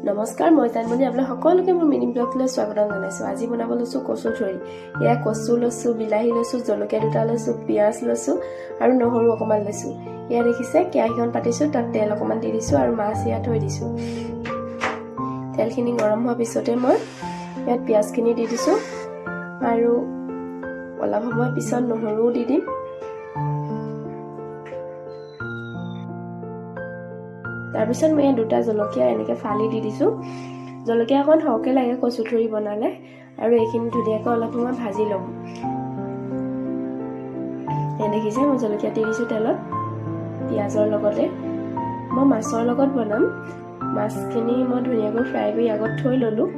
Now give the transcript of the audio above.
নমস্কাৰ, মই জানমণি আপোনাক সকলোকে মোৰ মিনি ব্লগলৈ স্বাগতম জনাইছোঁ। আজি বনাব লৈছোঁ কচু থৰি। এয়া কচু লৈছোঁ, বিলাহী লৈছোঁ, জলকীয়া দুটা লৈছোঁ, পিঁয়াজ লৈছোঁ আৰু নহৰু অকণমান লৈছোঁ। এয়া দেখিছে কেৰাহীখন পাতিছোঁ, তাত তেল অকণমান দি দিছোঁ আৰু মাছ এয়া থৈ দিছোঁ। তেলখিনি গৰম হোৱাৰ পিছতে মই ইয়াত পিঁয়াজখিনি দি দিছোঁ আৰু অলপ সময় পিছত নহৰুও দি দিম। তাৰপিছত মই দুটা জলকীয়া এনেকৈ ফালি দি দিছোঁ। জলকীয়া অকণ সৰহকৈ লাগে কচু থৰি বনালে, আৰু এইখিনি ধুনীয়াকৈ অলপ সময় ভাজি ল'ম। দেখিছে মই জলকীয়া দি দিছোঁ তেলত পিঁয়াজৰ লগতে। মই মাছৰ লগত বনাম। মাছখিনি মই ধুনীয়াকৈ ফ্ৰাই কৰি আগত থৈ ল'লোঁ।